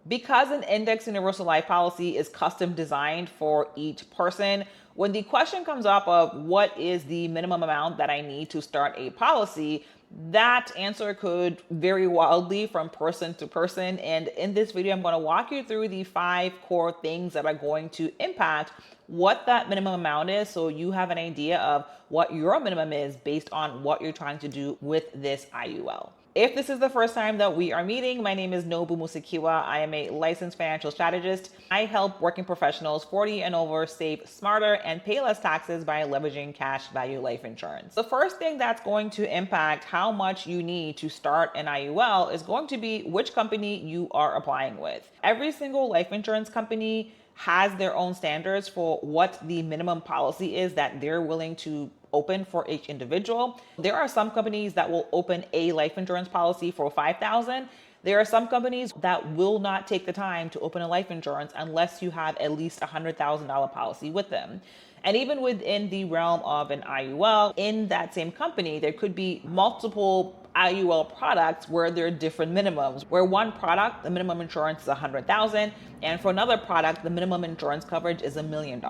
Because an index universal life policy is custom designed for each person, when the question comes up of what is the minimum amount that I need to start a policy, that answer could vary wildly from person to person. And in this video, I'm going to walk you through the 5 core things that are going to impact what that minimum amount is, so you have an idea of what your minimum is based on what you're trying to do with this IUL. If this is the first time that we are meeting, my name is Nobu Musikiwa. I am a licensed financial strategist. I help working professionals 40 and over save smarter and pay less taxes by leveraging cash value life insurance. The first thing that's going to impact how much you need to start an IUL is going to be which company you are applying with. Every single life insurance company has their own standards for what the minimum policy is that they're willing to open for each individual. There are some companies that will open a life insurance policy for $5,000. There are some companies that will not take the time to open a life insurance unless you have at least $100,000 policy with them. And even within the realm of an IUL, in that same company, there could be multiple IUL products where there are different minimums. Where one product, the minimum insurance is $100,000, and for another product, the minimum insurance coverage is $1 million.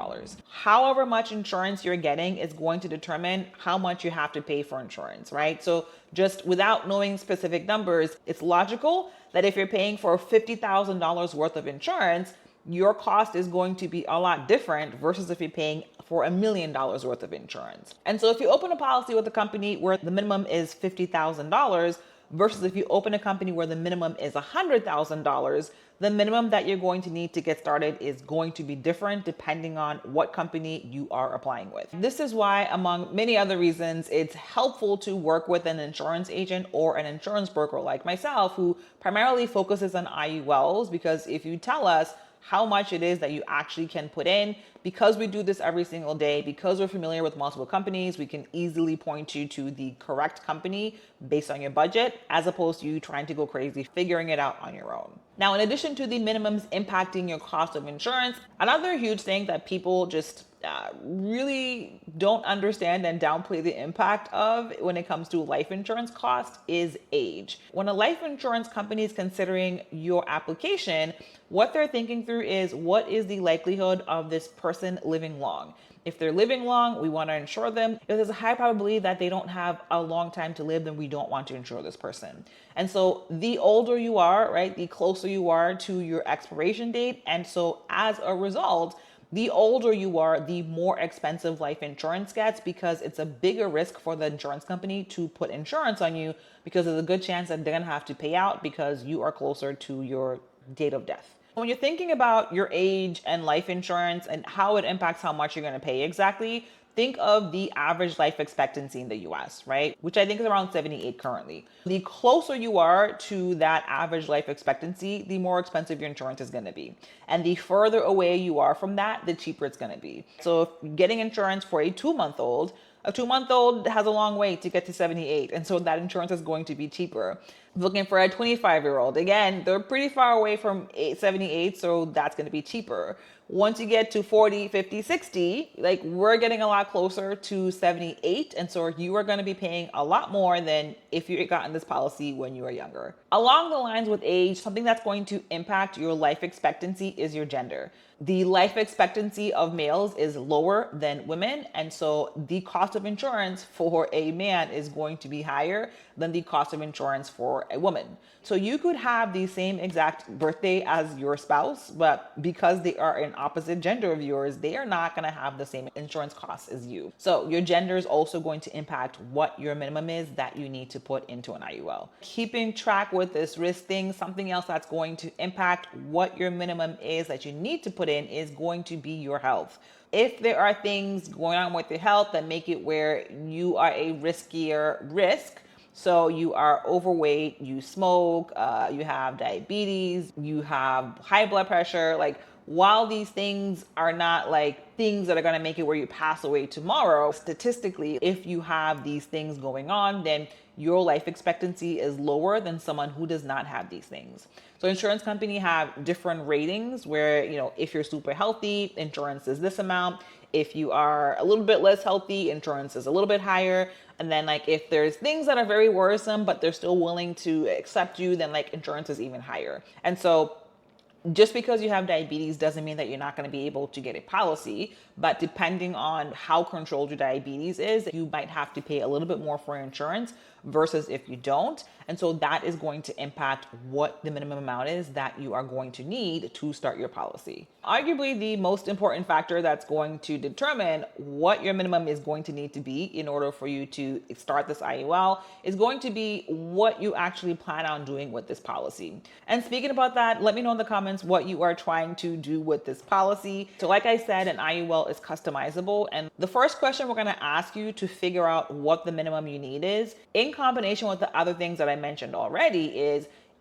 However much insurance you're getting is going to determine how much you have to pay for insurance, right? So just without knowing specific numbers, it's logical that if you're paying for $50,000 worth of insurance, your cost is going to be a lot different versus if you're paying for $1 million worth of insurance. And so if you open a policy with a company where the minimum is $50,000 versus if you open a company where the minimum is $100,000, the minimum that you're going to need to get started is going to be different depending on what company you are applying with. This is why, among many other reasons, it's helpful to work with an insurance agent or an insurance broker like myself who primarily focuses on IULs, because if you tell us how much it is that you actually can put in, because we do this every single day, because we're familiar with multiple companies, we can easily point you to the correct company based on your budget, as opposed to you trying to go crazy figuring it out on your own. Now, in addition to the minimums impacting your cost of insurance, another huge thing that people just really don't understand and downplay the impact of when it comes to life insurance cost is age. When a life insurance company is considering your application, what they're thinking through is what is the likelihood of this person living long. If they're living long, we want to insure them. If there's a high probability that they don't have a long time to live, then we don't want to insure this person. And so the older you are, right, the closer you are to your expiration date. And so as a result, the older you are, the more expensive life insurance gets, because it's a bigger risk for the insurance company to put insurance on you, because there's a good chance that they're going to have to pay out because you are closer to your date of death. When you're thinking about your age and life insurance and how it impacts how much you're going to pay exactly, think of the average life expectancy in the US, right? Which I think is around 78 currently. The closer you are to that average life expectancy, the more expensive your insurance is going to be. And the further away you are from that, the cheaper it's going to be. So if you're getting insurance for a 2-month-old, a 2-month-old has a long way to get to 78. And so that insurance is going to be cheaper. Looking for a 25-year-old, again, they're pretty far away from 78, so that's going to be cheaper. Once you get to 40, 50, 60, like we're getting a lot closer to 78. And so you are going to be paying a lot more than if you had gotten this policy when you were younger. Along the lines with age, something that's going to impact your life expectancy is your gender. The life expectancy of males is lower than women. And so the cost of insurance for a man is going to be higher than the cost of insurance for a woman. So you could have the same exact birthday as your spouse, but because they are an opposite gender of yours, they are not going to have the same insurance costs as you. So your gender is also going to impact what your minimum is that you need to put into an IUL. Keeping track with this risk thing, something else that's going to impact what your minimum is that you need to put in is going to be your health. If there are things going on with your health that make it where you are a riskier risk, so you are overweight, you smoke, you have diabetes, you have high blood pressure, like while these things are not like things that are going to make it where you pass away tomorrow, statistically, if you have these things going on, then your life expectancy is lower than someone who does not have these things. So insurance companies have different ratings where, you know, if you're super healthy, insurance is this amount. If you are a little bit less healthy, insurance is a little bit higher. And then like if there's things that are very worrisome, but they're still willing to accept you, then like insurance is even higher. And so Just because you have diabetes doesn't mean that you're not going to be able to get a policy, but depending on how controlled your diabetes is, you might have to pay a little bit more for insurance versus if you don't. And so that is going to impact what the minimum amount is that you are going to need to start your policy. Arguably, the most important factor that's going to determine what your minimum is going to need to be in order for you to start this IUL is going to be what you actually plan on doing with this policy. And speaking about that, let me know in the comments what you are trying to do with this policy. So like I said, an IUL is customizable. And the first question we're going to ask you to figure out what the minimum you need is, in combination with the other things that I mentioned already,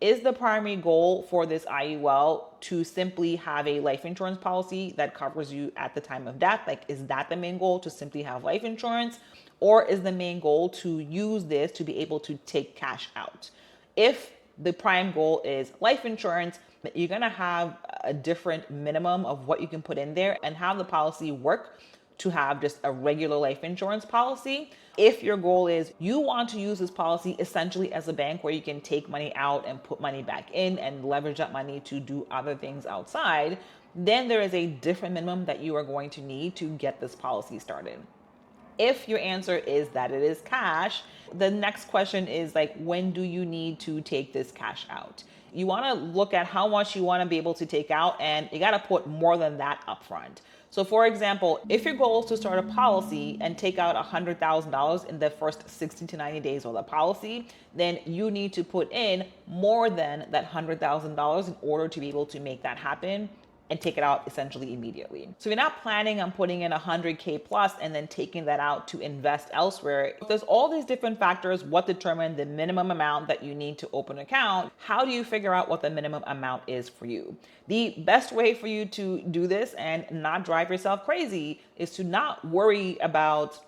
is the primary goal for this IUL to simply have a life insurance policy that covers you at the time of death? Like, is that the main goal, to simply have life insurance? Or is the main goal to use this to be able to take cash out? If the prime goal is life insurance, you're gonna have a different minimum of what you can put in there and have the policy work to have just a regular life insurance policy. If your goal is you want to use this policy essentially as a bank where you can take money out and put money back in and leverage that money to do other things outside, then there is a different minimum that you are going to need to get this policy started. If your answer is that it is cash, the next question is like, when do you need to take this cash out? You want to look at how much you want to be able to take out, and you got to put more than that upfront. So for example, if your goal is to start a policy and take out $100,000 in the first 60 to 90 days of the policy, then you need to put in more than that $100,000 in order to be able to make that happen and take it out essentially immediately. So you're not planning on putting in 100K plus and then taking that out to invest elsewhere. There's all these different factors what determine the minimum amount that you need to open an account. How do you figure out what the minimum amount is for you? The best way for you to do this and not drive yourself crazy is to not worry about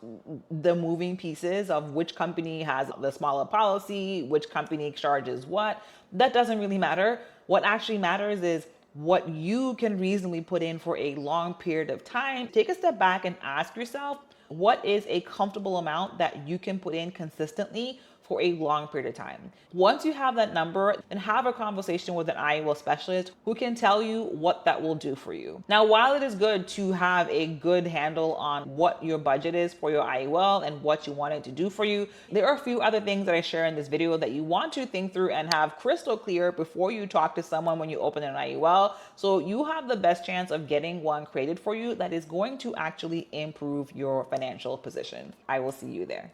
the moving pieces of which company has the smaller policy, which company charges what. That doesn't really matter. What actually matters is what you can reasonably put in for a long period of time. Take a step back and ask yourself, what is a comfortable amount that you can put in consistently for a long period of time? Once you have that number, then have a conversation with an IUL specialist who can tell you what that will do for you. Now, while it is good to have a good handle on what your budget is for your IUL and what you want it to do for you, there are a few other things that I share in this video that you want to think through and have crystal clear before you talk to someone when you open an IUL, so you have the best chance of getting one created for you that is going to actually improve your financial position. I will see you there.